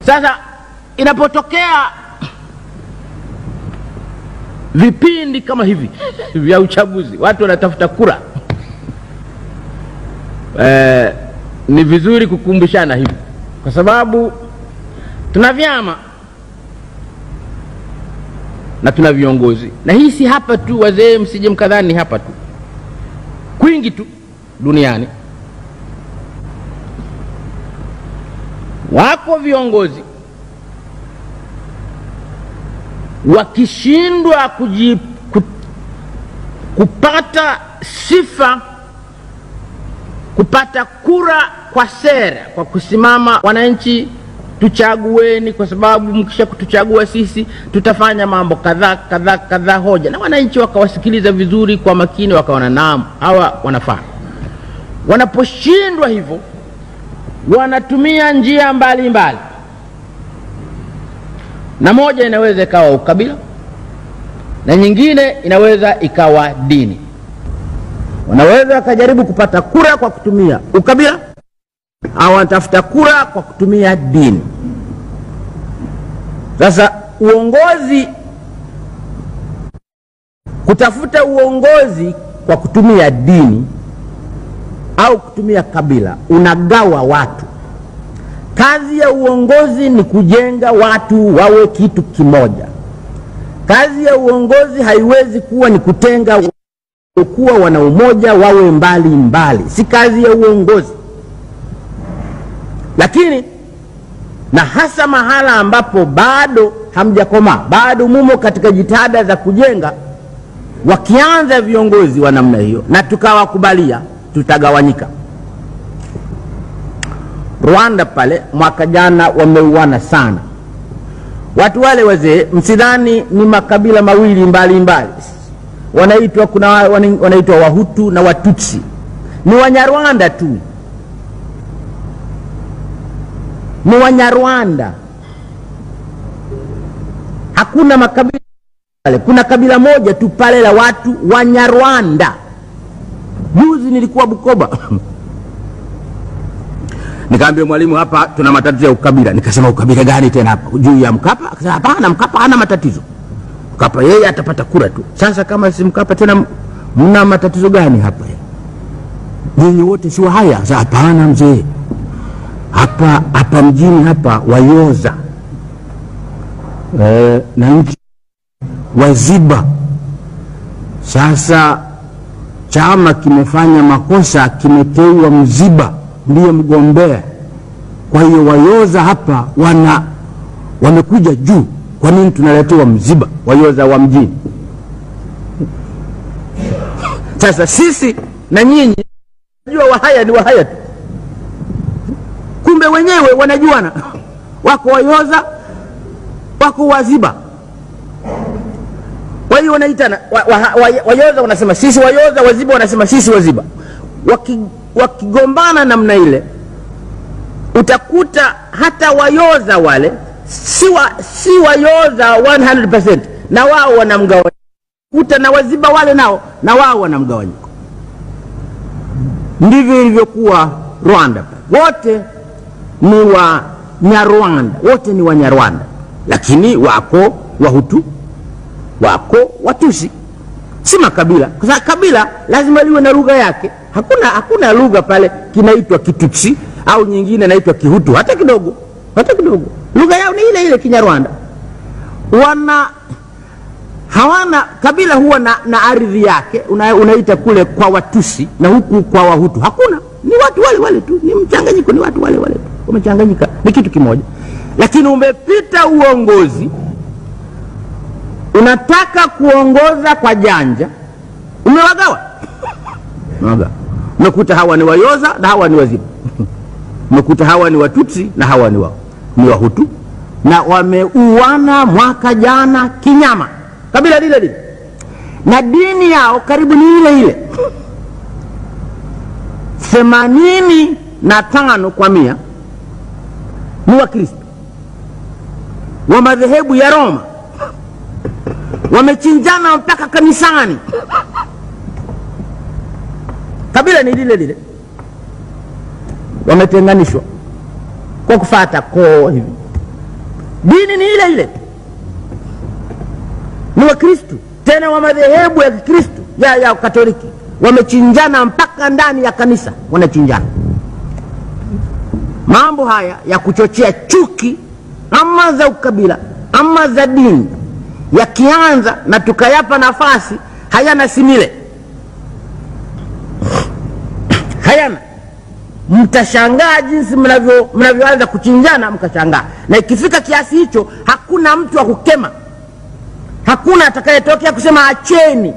Sasa inapotokea vipindi kama hivi vya uchaguzi, watu wanatafuta kura, ni vizuri kukumbushana hivi, kwa sababu tuna vyama na tuna viongozi, na hii si hapa tu wazee, msije mkadhani hapa tu, kwingi tu duniani wako viongozi wakishindwa kupata sifa, kupata kura kwa sera, kwa kusimama, wananchi tuchagueni kwa sababu mkisha kutuchagua sisi tutafanya mambo kadhaa hoja, na wananchi wakawasikiliza vizuri kwa makini, wakaona naam, hawa wanafaa. Wanaposhindwa hivyo, wanatumia njia mbalimbali, na moja inaweza ikawa ukabila, na nyingine inaweza ikawa dini. Wanaweza wakajaribu kupata kura kwa kutumia ukabila, au wanatafuta kura kwa kutumia dini. Sasa uongozi, kutafuta uongozi kwa kutumia dini au kutumia kabila, unagawa watu. Kazi ya uongozi ni kujenga watu wawe kitu kimoja. Kazi ya uongozi haiwezi kuwa ni kutenga kuwa wana umoja wawe mbali mbali, si kazi ya uongozi. Lakini na hasa mahala ambapo bado hamjakoma, bado mumo katika jitihada za kujenga, wakianza viongozi wa namna hiyo na tukawakubalia, tutagawanyika. Rwanda pale mwaka jana wameuana sana watu wale wazee, msidhani ni makabila mawili mbali mbali. Wanaitwa, kuna wanaitwa Wahutu na Watutsi, ni Wanyarwanda tu, ni Wanyarwanda, hakuna makabila pale. Kuna kabila moja tu pale la watu Wanyarwanda. Juzi nilikuwa Bukoba nikaambia mwalimu, hapa tuna matatizo ya ukabila. Nikasema ukabila gani tena hapa? Juu ya Mkapa? Akasema hapana, Mkapa hana matatizo. Mkapa yeye atapata kura tu. Sasa kama si Mkapa tena mna matatizo gani hapa? Nyinyi wote si Wahaya? Sasa hapana mzee, hapa mjini hapa Wayoza na nchi Waziba. Sasa chama kimefanya makosa, kimeteua Mziba ndiye mgombea. Kwa hiyo Wayoza hapa wamekuja juu. Kwa nini tunaletewa Mziba, Wayoza wa mjini? Sasa sisi na nyinyi najua Wahaya ni Wahaya tu, kumbe wenyewe wanajuana. Wako Wayoza, wako Waziba. Kwa hiyo wanaitana Wayoza wanasema sisi Wayoza, Waziba wanasema sisi Waziba. Wakigombana namna ile, utakuta hata Wayoza wale si Wayoza 100%, na wao wanamgawanyiko. Kuta na Waziba wale nao na wao wanamgawanyiko. Ndivyo ilivyokuwa Rwanda. Wote ni Wanyarwanda, wote ni Wanyarwanda, lakini wako Wahutu, wako Watusi, si makabila. Kwa sababu kabila lazima liwe na lugha yake. Hakuna lugha pale kinaitwa Kitutsi au nyingine inaitwa Kihutu hata kidogo, hata kidogo. Lugha yao ni ile ile Kinyarwanda. Hawana kabila, huwa na ardhi yake, unaita kule kwa Watusi na huku kwa Wahutu. Hakuna, ni watu wale wale tu, ni mchanganyiko, ni watu wale wale tu, wamechanganyika, ni kitu kimoja. Lakini umepita uongozi, unataka kuongoza kwa janja, umewagawa. Umekuta hawa ni Wayoza na hawa ni Waziba. Umekuta hawa ni Watutsi na hawa ni Wahutu, na wameuana mwaka jana kinyama, kabila lile lile, na dini yao karibu ni ile ile. 85 kwa 100 ni Wakristo wa madhehebu ya Roma. Wamechinjana mpaka kanisani. Kabila ni lile lile, wametenganishwa kwa kufuata koo hivi. Dini ni ile ile, ni Wakristo tena wa madhehebu ya Kikristo ya Katoliki, wamechinjana mpaka ndani ya kanisa wanachinjana. Mambo haya ya kuchochea chuki ama za ukabila ama za dini yakianza na tukayapa nafasi, hayana simile, hayana. Mtashangaa jinsi mnavyoanza kuchinjana, mkashangaa. Na ikifika kiasi hicho, hakuna mtu wa kukema, hakuna atakayetokea kusema acheni.